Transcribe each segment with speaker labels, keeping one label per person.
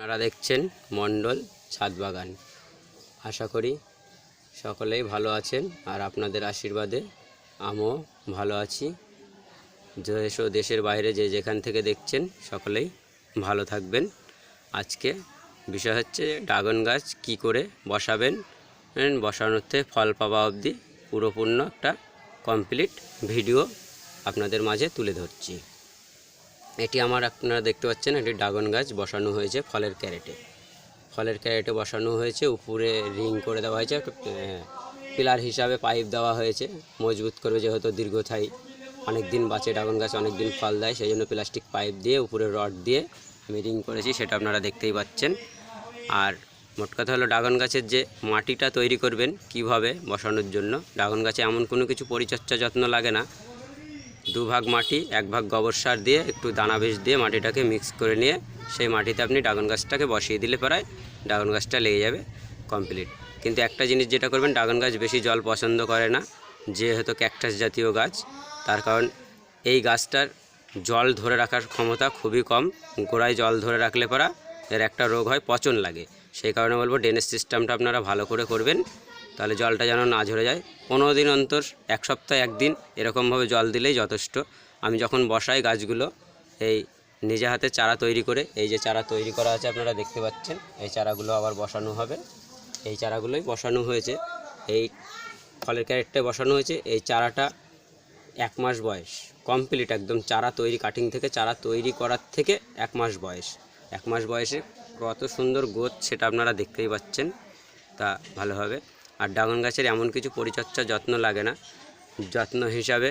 Speaker 1: আপনারা দেখছেন মণ্ডল ছাদ বাগান। আশা করি সকলেই ভালো আছেন আর আপনাদের আশীর্বাদে আমিও ভালো আছি। দেশ ও দেশের বাইরে যে যেখান থেকে দেখছেন সকলেই ভালো থাকবেন। আজকে বিষয় হচ্ছে ড্রাগন গাছ কি করে বসাবেন, বসানোর থেকে ফল পাওয়া অবধি পুরোপূর্ণ একটা কমপ্লিট ভিডিও আপনাদের মাঝে তুলে ধরছি। এটি আপনারা দেখতে পাচ্ছেন একটি ড্রাগন গাছ বসানো হয়েছে ফলের ক্যারেটে বসানো হয়েছে। উপরে রিং করে দেওয়া হয়েছে, একটা পিলার হিসাবে পাইপ দেওয়া হয়েছে, মজবুত করবে, যেহেতু দীর্ঘস্থায়ী অনেক দিন বাঁচে ড্রাগন গাছ, অনেক দিন ফল দেয়, সেই জন্য প্লাস্টিক পাইপ দিয়ে উপরে রড দিয়ে আমি রিং করেছি, সেটা আপনারা দেখতেই পাচ্ছেন। আর মোট কথা হলো ড্রাগন গাছের যে মাটিটা তৈরি করবেন কিভাবে বসানোর জন্য, ড্রাগন গাছে এমন কোনো কিছু পরিচর্যা যত্ন লাগে না। 2 ভাগ মাটি 1 ভাগ গোবর সার দিয়ে একটু দানা বীজ দিয়ে মাটিটাকে মিক্স করে নিয়ে সেই মাটিতে আপনি ড্রাগন গাছটাকে বসিয়ে দিলে পরে ড্রাগন গাছটা লেগে যাবে কমপ্লিট। কিন্তু একটা জিনিস যেটা করবেন, ড্রাগন গাছ বেশি জল পছন্দ করে না, যেহেতু ক্যাকটাস জাতীয় গাছ, তার কারণ এই গাছটার জল ধরে রাখার ক্ষমতা খুবই কম। গোড়ায় জল ধরে রাখলে পরা এর একটা রোগ হয়, পচন লাগে। সেই কারণে বলবো ড্রেনেজ সিস্টেমটা আপনারা ভালো করে করবেন, তাহলে জলটা যেন না ঝরে যায়। 15 দিন অন্তর, 1 সপ্তাহে 1 দিন এরকমভাবে জল দিলেই যথেষ্ট। আমি যখন বসাই গাছগুলো, এই নিজে হাতে চারা তৈরি করে, এই যে চারা তৈরি করা আছে আপনারা দেখতে পাচ্ছেন, এই চারাগুলো আবার বসানো হবে। এই চারাগুলোই বসানো হয়েছে, এই ফলের ক্যারেটটায় বসানো হয়েছে। এই চারাটা 1 মাস বয়স কমপ্লিট, একদম চারা তৈরি, কাটিং থেকে চারা তৈরি করার থেকে 1 মাস বয়স। 1 মাস বয়সে কত সুন্দর গ্রোথ সেটা আপনারা দেখতেই পাচ্ছেন। তা ভালোভাবে, আর ড্রাগন গাছের এমন কিছু পরিচর্যা যত্ন লাগে না, যত্ন হিসাবে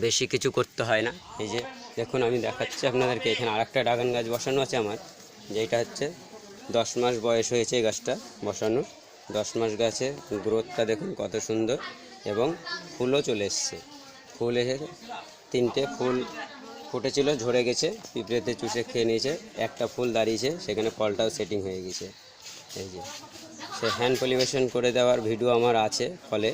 Speaker 1: বেশি কিছু করতে হয় না। এই যে দেখুন, আমি দেখাচ্ছি আপনাদেরকে, এখানে আরেকটা ড্রাগন গাছ বসানো আছে আমার, যেটা হচ্ছে 10 মাস বয়স হয়েছে এই গাছটা বসানো। 10 মাস গাছে গ্রোথটা দেখুন কত সুন্দর, এবং ফুলও চলে এসছে। ফুল এসে 3টে ফুল ফুটেছিল, ঝরে গেছে, পিঁপড়েতে চুষে খেয়ে নিয়েছে। একটা ফুল দাঁড়িয়েছে, সেখানে ফলটাও সেটিং হয়ে গেছে। এই যে সে হ্যান্ড পলিনেশন করে দেওয়ার ভিডিও আমার আছে, ফলে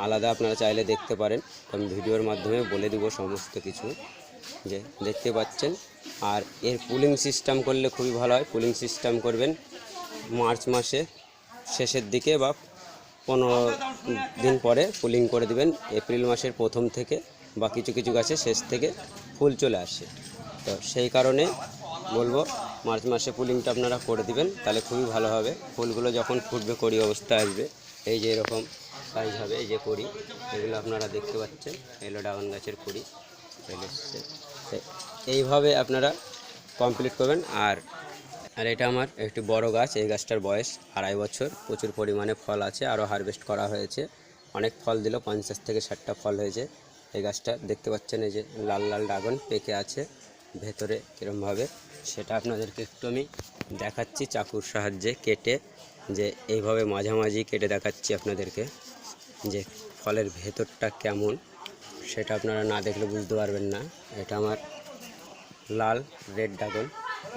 Speaker 1: আলাদা আপনারা চাইলে দেখতে পারেন। আমি ভিডিওর মাধ্যমে বলে দেবো সমস্ত কিছু, যে দেখতে পাচ্ছেন। আর এর পুলিং সিস্টেম করলে খুবই ভালো হয়। পুলিং সিস্টেম করবেন মার্চ মাসে শেষের দিকে বা 15 দিন পরে পুলিং করে দিবেন। এপ্রিল মাসের প্রথম থেকে বা কিছু কিছু গাছে শেষ থেকে ফুল চলে আসে, তো সেই কারণে বলবো মার্চ মাসে পুলিংটা আপনারা করে দিবেন, তাহলে খুবই ভালো হবে। ফুলগুলো যখন ফুটবে, কড়ি অবস্থা আসবে, এই যে এরকম সাইজ হবে, এই যে কড়ি, এগুলো আপনারা দেখতে পাচ্ছেন, এগুলো ড্রাগন গাছের কড়ি চলে এসছে। এইভাবে আপনারা কমপ্লিট করবেন। আর এটা আমার একটি বড় গাছ, এই গাছটার বয়স 2.5 বছর, প্রচুর পরিমাণে ফল আছে, আরও হারভেস্ট করা হয়েছে, অনেক ফল দিল, 50 থেকে 60টা ফল হয়েছে। এই গাছটা দেখতে পাচ্ছেন, এই যে লাল লাল ড্রাগন পেকে আছে ভেতরে কীরমভাবে, সেটা আপনাদেরকে একটু আমি দেখাচ্ছি চাকুর সাহায্যে কেটে, যে এইভাবে মাঝামাঝি কেটে দেখাচ্ছি আপনাদেরকে, যে ফলের ভেতরটা কেমন সেটা আপনারা না দেখলে বুঝতে পারবেন না। এটা আমার লাল রেড ড্রাগন,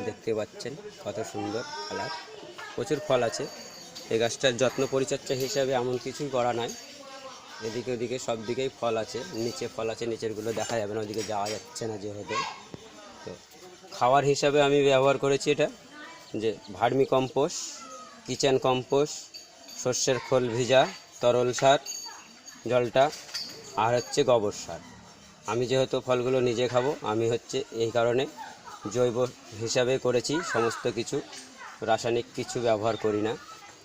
Speaker 1: দেখতে পাচ্ছেন কত সুন্দর কালার, প্রচুর ফল আছে। এই গাছটার যত্ন পরিচর্যা হিসাবে এমন কিছুই করা নাই, এদিকে ওদিকে সব দিকেই ফল আছে, নিচে ফল আছে, নিচেরগুলো দেখা যাবে না, ওদিকে যাওয়া যাচ্ছে না যেহেতু। তো খাওয়ার হিসাবে আমি ব্যবহার করেছি এটা, যে ভার্মি কম্পোস্ট, কিচেন কম্পোস্ট, সর্ষের খোল ভিজা তরল সার জলটা, আর হচ্ছে গোবর সার। আমি যেহেতু ফলগুলো নিজে খাবো, আমি এই কারণে জৈব হিসাবে করেছি সমস্ত কিছু, রাসায়নিক কিছু ব্যবহার করি না।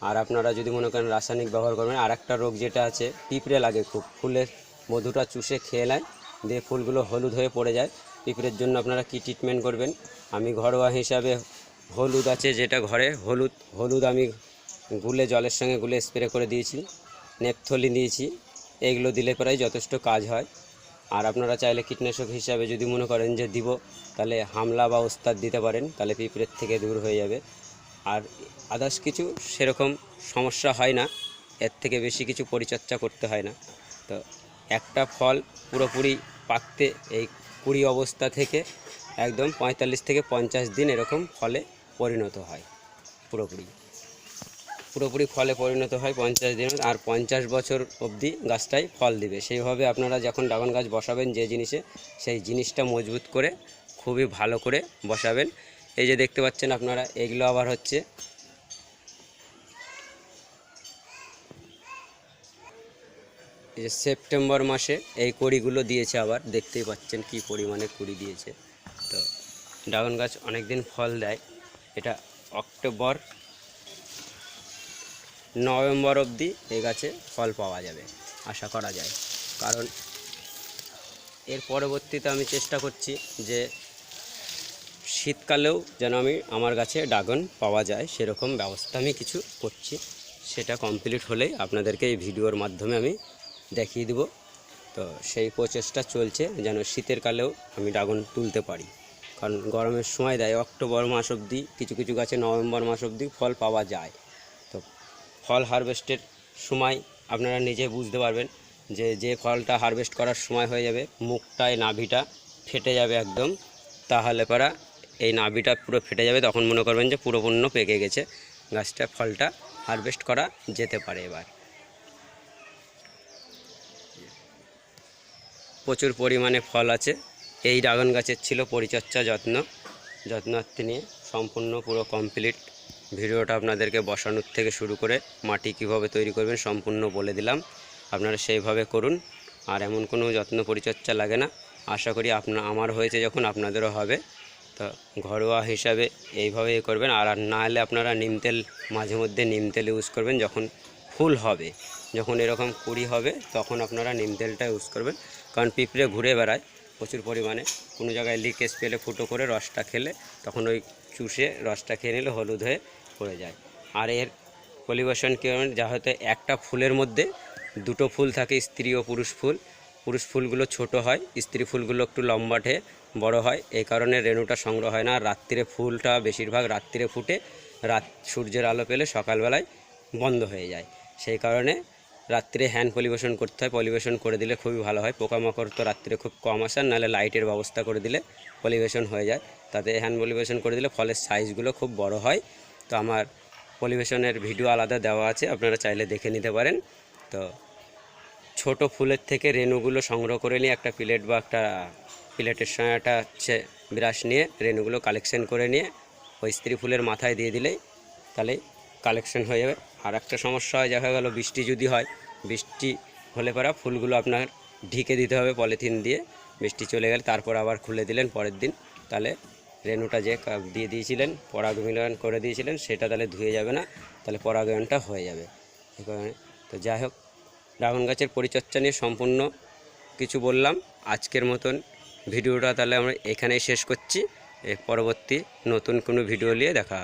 Speaker 1: আর আপনারা যদি মনে করেন রাসায়নিক ব্যবহার করবেন, আর একটা রোগ যেটা আছে, পিঁপড়ে লাগে খুব, ফুলের মধুটা চুষে খেয়ে নেয়, দিয়ে ফুলগুলো হলুদ হয়ে পড়ে যায়। পিঁপড়ের জন্য আপনারা কি ট্রিটমেন্ট করবেন? আমি ঘরোয়া হিসাবে হলুদ আছে, যেটা ঘরে হলুদ আমি জলের সঙ্গে গুলে স্প্রে করে দিয়েছি, নেপথলিন দিয়েছি, এইগুলো দিলে প্রায় যথেষ্ট কাজ হয়। আর আপনারা চাইলে কীটনাশক হিসাবে যদি মনে করেন যে দিব, তাহলে হামলা বা ওস্তাদ দিতে পারেন, তাহলে পিঁপড়ের থেকে দূর হয়ে যাবে। আর আদার্স কিছু সেরকম সমস্যা হয় না, এর থেকে বেশি কিছু পরিচর্যা করতে হয় না। তো একটা ফল পুরোপুরি পাকতে এই কুড়ি অবস্থা থেকে একদম 45 থেকে 50 দিন এরকম ফলে পরিণত হয়, পুরোপুরি ফলে পরিণত হয় 50 দিন। আর 50 বছর অবধি গাছটাই ফল দিবে। সেইভাবে আপনারা যখন ড্রাগন গাছ বসাবেন, যে জিনিসে, সেই জিনিসটা মজবুত করে খুবই ভালো করে বসাবেন। এই যে দেখতে পাচ্ছেন আপনারা, এগুলো আবার হচ্ছে এই যে সেপ্টেম্বর মাসে এই কড়িগুলো দিয়েছে, আবার দেখতেই পাচ্ছেন কি পরিমাণে কুড়ি দিয়েছে। তো ড্রাগন গাছ অনেক দিন ফল দেয়। এটা অক্টোবর নভেম্বর অবধি এই গাছে ফল পাওয়া যাবে আশা করা যায়। কারণ এর পরবর্তীতে আমি চেষ্টা করছি যে শীতকালেও যেন আমার গাছে ড্রাগন পাওয়া যায়, সেরকম ব্যবস্থা আমি কিছু করছি। সেটা কমপ্লিট হলেই আপনাদেরকে এই ভিডিওর মাধ্যমে আমি দেখিয়ে দেব। তো সেই প্রচেষ্টা চলছে যেন শীতের কালেও আমি ড্রাগন তুলতে পারি। কারণ গরমের সময় দেয় অক্টোবর মাস অবধি, কিছু কিছু গাছে নভেম্বর মাস অবধি ফল পাওয়া যায়। তো ফল হারভেস্টের সময় আপনারা নিজে বুঝতে পারবেন যে ফলটা হারভেস্ট করার সময় হয়ে যাবে, মুখটায় নাভিটা ফেটে যাবে একদম, তাহলে পরা এই নাভিটা পুরো ফেটে যাবে, তখন মনে করবেন যে পুরোপূর্ণ পেকে গেছে গাছটা, ফলটা হারভেস্ট করা যেতে পারে। এবার প্রচুর পরিমাণে ফল আছে। এই ড্রাগন গাছের ছিল পরিচর্যা যত্নার্থী নিয়ে সম্পূর্ণ পুরো কমপ্লিট ভিডিওটা আপনাদেরকে বসানোর থেকে শুরু করে মাটি কিভাবে তৈরি করবেন সম্পূর্ণ বলে দিলাম। আপনারা সেইভাবে করুন, আর এমন কোনো যত্ন পরিচর্যা লাগে না। আশা করি আমার হয়েছে যখন আপনাদেরও হবে। তো ঘরোয়া হিসাবে এইভাবে করবেন। আর না হলে আপনারা নিম তেল, মাঝে মধ্যে নিম তেল ইউজ করবেন। যখন ফুল হবে, যখন এরকম কুড়ি হবে, তখন আপনারা নিম তেলটা ইউজ করবেন। কারণ পিঁপড়ে ঘুরে বেড়ায় প্রচুর পরিমাণে, কোনো জায়গায় লিকেজ পেলে ফুটো করে রসটা খেলে, তখন ওই চুষে রসটা খেয়ে নিলে হলুদ হয়ে পড়ে যায়। আর এর পরিবেশন কী হবে, যা হয়তো একটা ফুলের মধ্যে দুটো ফুল থাকে, স্ত্রী ও পুরুষ ফুল। পুরুষ ফুলগুলো ছোট হয়, স্ত্রী ফুলগুলো একটু লম্বাটে বড় হয়। এই কারণে রেণুটা সংগ্রহ হয় না। রাত্রিরে ফুলটা বেশিরভাগ রাত্রিরে ফুটে, সূর্যের আলো পেলে সকালবেলায় বন্ধ হয়ে যায়। সেই কারণে রাত্রে হ্যান্ড পলিবেশন করতে হয়। পলিবেশন করে দিলে খুবই ভালো হয়। পোকামাকড় তো রাত্রে খুব কম আসে, নাহলে লাইটের ব্যবস্থা করে দিলে পলিবেশন হয়ে যায়। তাতে হ্যান্ড পলিবেশন করে দিলে ফলের সাইজগুলো খুব বড় হয়। তো আমার পলিবেশনের ভিডিও আলাদা দেওয়া আছে, আপনারা চাইলে দেখে নিতে পারেন। তো ছোট ফুলের থেকে রেণুগুলো সংগ্রহ করে নিয়ে একটা প্লেট বা একটা প্লেটের সঙ্গে একটা হচ্ছে ব্রাশ নিয়ে রেণুগুলো কালেকশন করে নিয়ে ওই স্ত্রী ফুলের মাথায় দিয়ে দিলেই তাহলে কালেকশন হয়ে যাবে। আর একটা সমস্যা হয়, দেখা গেল বৃষ্টি যদি হয়, বৃষ্টি হলে পরে ফুলগুলো আপনার ঢেকে দিতে হবে পলিথিন দিয়ে। বৃষ্টি চলে গেলে তারপর আবার খুলে দিলেন পরের দিন, তাহলে রেণুটা যে দিয়ে দিয়েছিলেন, পরাগমিলন করে দিয়েছিলেন, সেটা তাহলে ধুয়ে যাবে না, তাহলে পরাগায়নটা হয়ে যাবে। এই কারণে তো যাই হোক, ড্রাগন গাছের পরিচর্যা নিয়ে সম্পূর্ণ কিছু বললাম। আজকের মতন ভিডিওটা তাহলে আমরা এখানেই শেষ করছি। পরবর্তী নতুন কোনো ভিডিও নিয়ে দেখা।